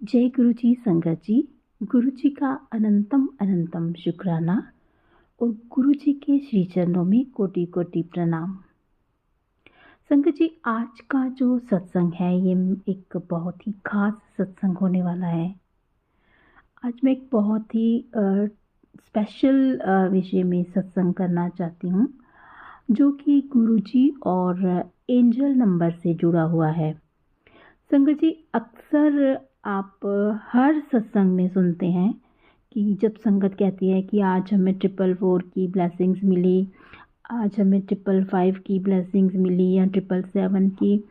जय गुरु जी संगत जी। गुरु जी का अनंतम अनंतम शुक्राना और गुरु जी के श्री चरणों में कोटि कोटि प्रणाम। संगत जी, आज का जो सत्संग है ये एक बहुत ही खास सत्संग होने वाला है। आज मैं एक बहुत ही स्पेशल विषय में सत्संग करना चाहती हूँ, जो कि गुरु जी और एंजल नंबर से जुड़ा हुआ है। संगत जी, अक्सर आप हर सत्संग में सुनते हैं कि जब संगत कहती है कि आज हमें 444 की ब्लेसिंग्स मिली, आज हमें 555 की ब्लेसिंग्स मिली या 777 की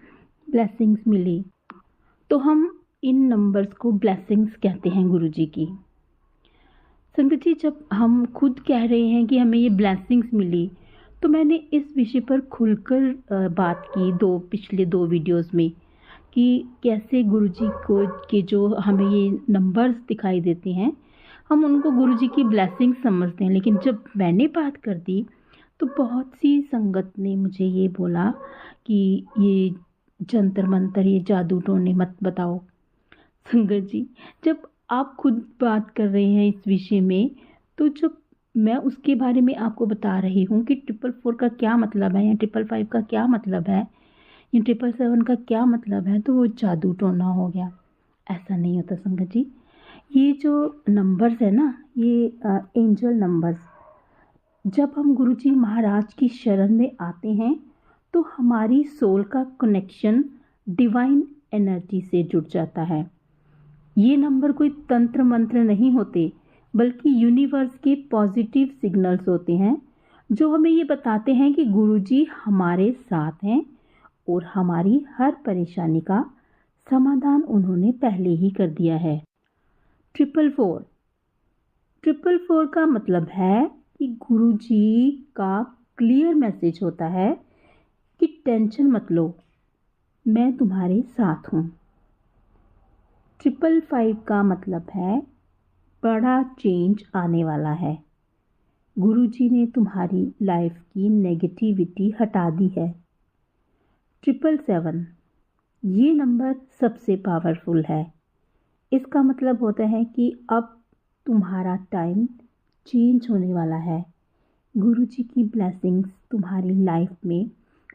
ब्लेसिंग्स मिली, तो हम इन नंबर्स को ब्लेसिंग्स कहते हैं गुरु जी की। संगत जी, जब हम खुद कह रहे हैं कि हमें ये ब्लेसिंग्स मिली, तो मैंने इस विषय पर खुलकर बात की पिछले दो वीडियोस में कि कैसे गुरुजी को के जो हमें ये नंबर्स दिखाई देते हैं, हम उनको गुरुजी की ब्लेसिंग समझते हैं। लेकिन जब मैंने बात कर दी तो बहुत सी संगत ने मुझे ये बोला कि ये जंतर मंतर, ये जादू टोने मत बताओ। संगत जी, जब आप खुद बात कर रहे हैं इस विषय में, तो जब मैं उसके बारे में आपको बता रही हूँ कि 444 का क्या मतलब है या 555 का क्या मतलब है, ये 777 का क्या मतलब है, तो वो जादू टोना हो गया। ऐसा नहीं होता संगत जी। ये जो नंबर्स है ना, ये एंजल नंबर्स, जब हम गुरुजी महाराज की शरण में आते हैं तो हमारी सोल का कनेक्शन डिवाइन एनर्जी से जुड़ जाता है। ये नंबर कोई तंत्र मंत्र नहीं होते, बल्कि यूनिवर्स के पॉजिटिव सिग्नल्स होते हैं, जो हमें ये बताते हैं कि गुरुजी हमारे साथ हैं और हमारी हर परेशानी का समाधान उन्होंने पहले ही कर दिया है। 444 का मतलब है कि गुरुजी का क्लियर मैसेज होता है कि टेंशन मत लो, मैं तुम्हारे साथ हूँ। 555 का मतलब है बड़ा चेंज आने वाला है, गुरुजी ने तुम्हारी लाइफ की नेगेटिविटी हटा दी है। 777 ये नंबर सबसे पावरफुल है। इसका मतलब होता है कि अब तुम्हारा टाइम चेंज होने वाला है। गुरुजी की ब्लेसिंग्स तुम्हारी लाइफ में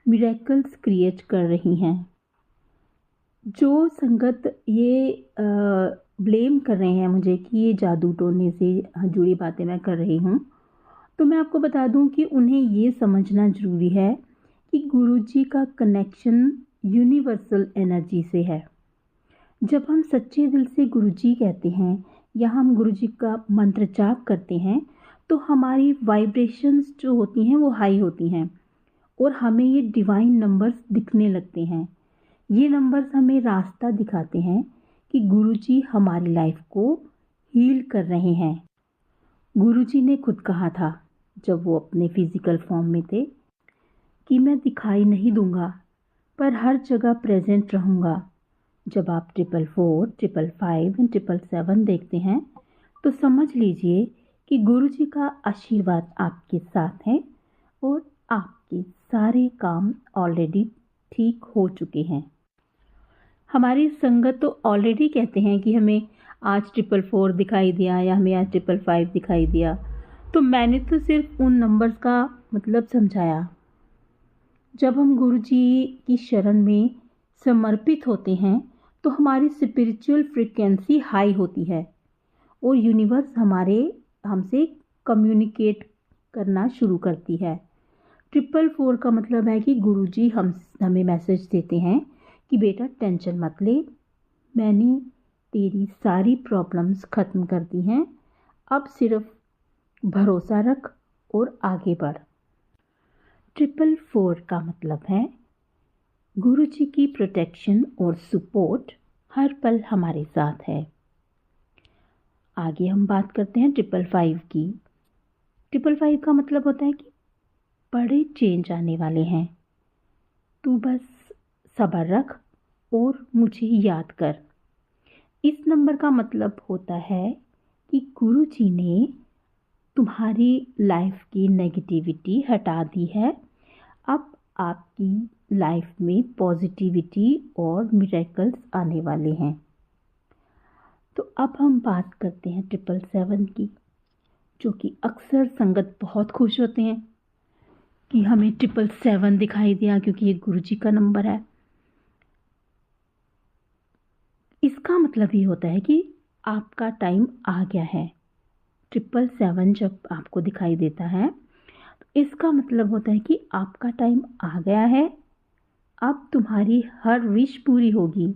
मिरेकल्स क्रिएट कर रही हैं। जो संगत ये ब्लेम कर रहे हैं मुझे कि ये जादू टोने से जुड़ी बातें मैं कर रही हूँ, तो मैं आपको बता दूं कि उन्हें ये समझना ज़रूरी है कि गुरुजी का कनेक्शन यूनिवर्सल एनर्जी से है। जब हम सच्चे दिल से गुरुजी कहते हैं या हम गुरुजी का मंत्र जाप करते हैं, तो हमारी वाइब्रेशंस जो होती हैं वो हाई होती हैं और हमें ये डिवाइन नंबर्स दिखने लगते हैं। ये नंबर्स हमें रास्ता दिखाते हैं कि गुरुजी हमारी लाइफ को हील कर रहे हैं। गुरुजी ने खुद कहा था जब वो अपने फिजिकल फॉर्म में थे कि मैं दिखाई नहीं दूंगा, पर हर जगह प्रेजेंट रहूंगा। जब आप 444, 555 और 777 देखते हैं तो समझ लीजिए कि गुरुजी का आशीर्वाद आपके साथ है और आपके सारे काम ऑलरेडी ठीक हो चुके हैं। हमारी संगत तो ऑलरेडी कहते हैं कि हमें आज 444 दिखाई दिया या हमें आज 555 दिखाई दिया, तो मैंने तो सिर्फ उन नंबर्स का मतलब समझाया। जब हम गुरुजी की शरण में समर्पित होते हैं तो हमारी स्पिरिचुअल फ्रीक्वेंसी हाई होती है और यूनिवर्स हमसे कम्युनिकेट करना शुरू करती है। 444 का मतलब है कि गुरुजी हमें मैसेज देते हैं कि बेटा टेंशन मत ले, मैंने तेरी सारी प्रॉब्लम्स ख़त्म कर दी हैं, अब सिर्फ भरोसा रख और आगे बढ़। 444 का मतलब है गुरुजी की प्रोटेक्शन और सपोर्ट हर पल हमारे साथ है। आगे हम बात करते हैं 555 की। 555 का मतलब होता है कि बड़े चेंज आने वाले हैं, तू बस सब्र रख और मुझे याद कर। इस नंबर का मतलब होता है कि गुरुजी ने तुम्हारी लाइफ की नेगेटिविटी हटा दी है। अब आपकी लाइफ में पॉजिटिविटी और मिरेकल्स आने वाले हैं। तो अब हम बात करते हैं 777 की, जो कि अक्सर संगत बहुत खुश होते हैं कि हमें 777 दिखाई दिया क्योंकि ये गुरुजी का नंबर है। इसका मतलब ये होता है कि आपका टाइम आ गया है। 777 जब आपको दिखाई देता है तो इसका मतलब होता है कि आपका टाइम आ गया है, अब तुम्हारी हर विश पूरी होगी।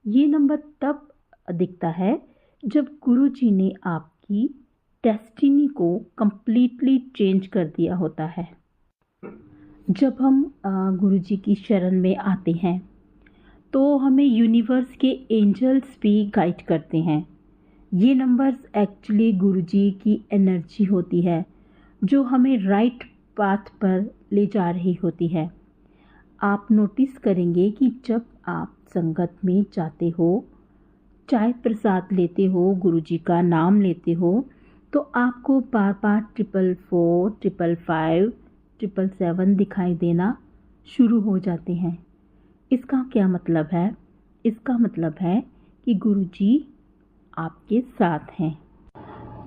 ये नंबर तब दिखता है जब गुरुजी ने आपकी डेस्टिनी को कंप्लीटली चेंज कर दिया होता है। जब हम गुरुजी की शरण में आते हैं तो हमें यूनिवर्स के एंजल्स भी गाइड करते हैं। ये नंबर्स एक्चुअली गुरुजी की एनर्जी होती है जो हमें राइट पाथ पर ले जा रही होती है। आप नोटिस करेंगे कि जब आप संगत में जाते हो, चाय प्रसाद लेते हो, गुरुजी का नाम लेते हो, तो आपको बार बार 444, 555, 777 दिखाई देना शुरू हो जाते हैं। इसका क्या मतलब है? इसका मतलब है कि गुरुजी आपके साथ हैं।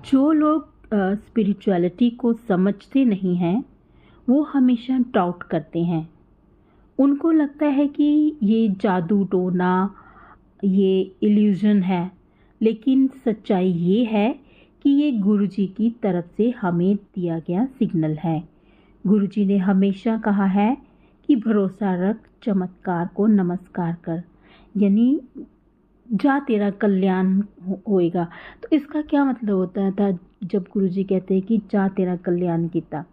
जो लोग स्पिरिचुअलिटी को समझते नहीं हैं वो हमेशा डाउट करते हैं। उनको लगता है कि ये जादू टोना, ये इल्यूजन है, लेकिन सच्चाई ये है कि ये गुरुजी की तरफ से हमें दिया गया सिग्नल है। गुरुजी ने हमेशा कहा है कि भरोसा रख, चमत्कार को नमस्कार कर, यानी जा तेरा कल्याण होएगा। तो इसका क्या मतलब होता था जब गुरुजी कहते हैं कि जा तेरा कल्याण किता?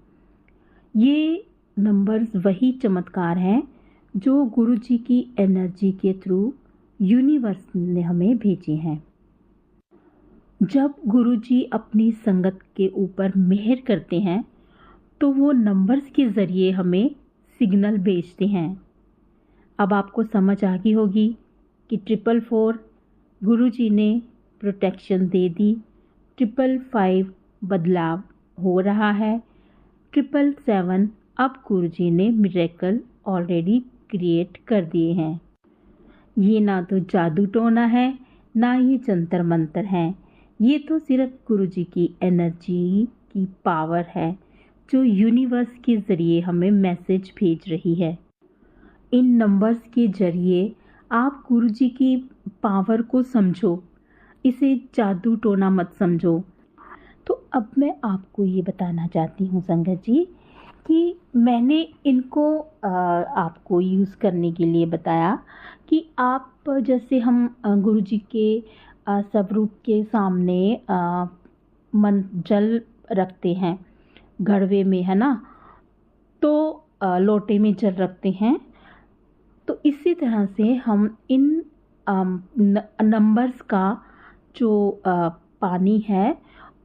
ये नंबर्स वही चमत्कार हैं जो गुरुजी की एनर्जी के थ्रू यूनिवर्स ने हमें भेजे हैं। जब गुरुजी अपनी संगत के ऊपर मेहर करते हैं तो वो नंबर्स के ज़रिए हमें सिग्नल भेजते हैं। अब आपको समझ आ गई होगी कि 444 गुरुजी ने प्रोटेक्शन दे दी, 555 बदलाव हो रहा है, 777 अब गुरुजी ने मिरेकल ऑलरेडी क्रिएट कर दिए हैं। ये ना तो जादू टोना है, ना ये जंतर मंतर है, ये तो सिर्फ गुरुजी की एनर्जी की पावर है जो यूनिवर्स के ज़रिए हमें मैसेज भेज रही है। इन नंबर्स के ज़रिए आप गुरुजी की पावर को समझो, इसे जादू टोना मत समझो। तो अब मैं आपको ये बताना चाहती हूँ संगत जी कि मैंने इनको आपको यूज़ करने के लिए बताया कि आप जैसे हम गुरुजी के स्वरूप के सामने मन जल रखते हैं घड़वे में, है ना, तो लोटे में जल रखते हैं, तो इसी तरह से हम इन नंबर्स का जो पानी है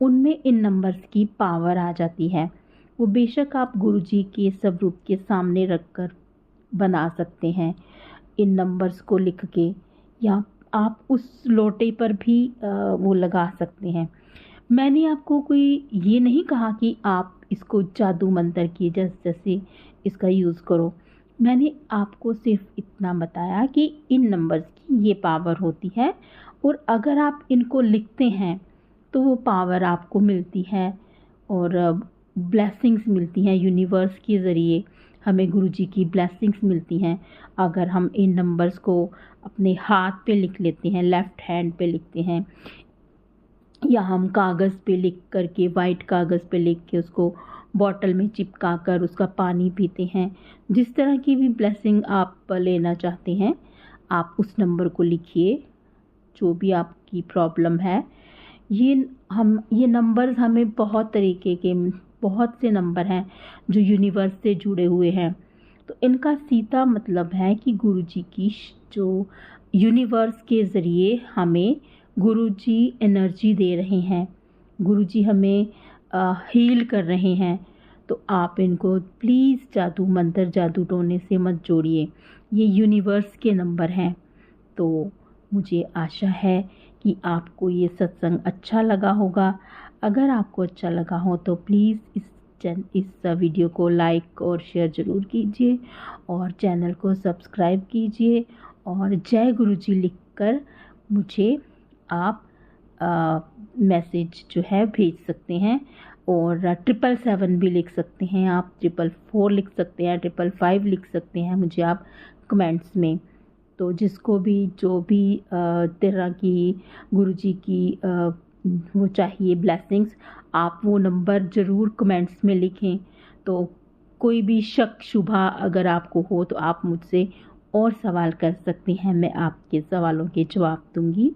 उनमें इन नंबर्स की पावर आ जाती है। वो बेशक आप गुरुजी के स्वरूप के सामने रखकर बना सकते हैं इन नंबर्स को लिख के, या आप उस लोटे पर भी वो लगा सकते हैं। मैंने आपको कोई ये नहीं कहा कि आप इसको जादू मंत्र की जैसे इसका यूज़ करो। मैंने आपको सिर्फ इतना बताया कि इन नंबर्स की ये पावर होती है और अगर आप इनको लिखते हैं तो वो पावर आपको मिलती है और ब्लेसिंग्स मिलती हैं यूनिवर्स के ज़रिए। हमें गुरुजी की ब्लेसिंग्स मिलती हैं अगर हम इन नंबर्स को अपने हाथ पे लिख लेते हैं, लेफ़्ट हैंड पे लिखते हैं, या हम कागज़ पे लिख करके, वाइट कागज़ पे लिख के उसको बॉटल में चिपका कर उसका पानी पीते हैं। जिस तरह की भी ब्लेसिंग आप लेना चाहते हैं आप उस नंबर को लिखिए, जो भी आपकी प्रॉब्लम है। ये नंबर्स हमें बहुत तरीके के, बहुत से नंबर हैं जो यूनिवर्स से जुड़े हुए हैं। तो इनका सीधा मतलब है कि गुरुजी की जो यूनिवर्स के ज़रिए हमें गुरुजी एनर्जी दे रहे हैं, गुरुजी हमें हील कर रहे हैं। तो आप इनको प्लीज़ जादू मंत्र, जादू टोने से मत जोड़िए, ये यूनिवर्स के नंबर हैं। तो मुझे आशा है कि आपको ये सत्संग अच्छा लगा होगा। अगर आपको अच्छा लगा हो तो प्लीज़ इस वीडियो को लाइक और शेयर ज़रूर कीजिए और चैनल को सब्सक्राइब कीजिए और जय गुरुजी लिखकर मुझे आप मैसेज जो है भेज सकते हैं। और 777 भी लिख सकते हैं आप, 444 लिख सकते हैं, 555 लिख सकते हैं मुझे आप कमेंट्स में। तो जिसको भी जो भी तरह की गुरुजी की वो चाहिए ब्लेसिंग्स, आप वो नंबर ज़रूर कमेंट्स में लिखें। तो कोई भी शक शुबा अगर आपको हो तो आप मुझसे और सवाल कर सकते हैं, मैं आपके सवालों के जवाब दूंगी।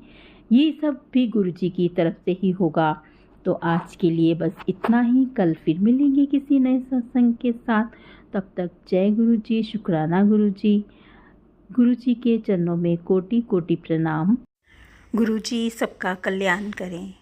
ये सब भी गुरुजी की तरफ से ही होगा। तो आज के लिए बस इतना ही, कल फिर मिलेंगे किसी नए सत्संग के साथ। तब तक जय गुरुजी, शुक्राना गुरुजी, गुरुजी के चरणों में कोटि कोटि प्रणाम। गुरुजी सबका कल्याण करें।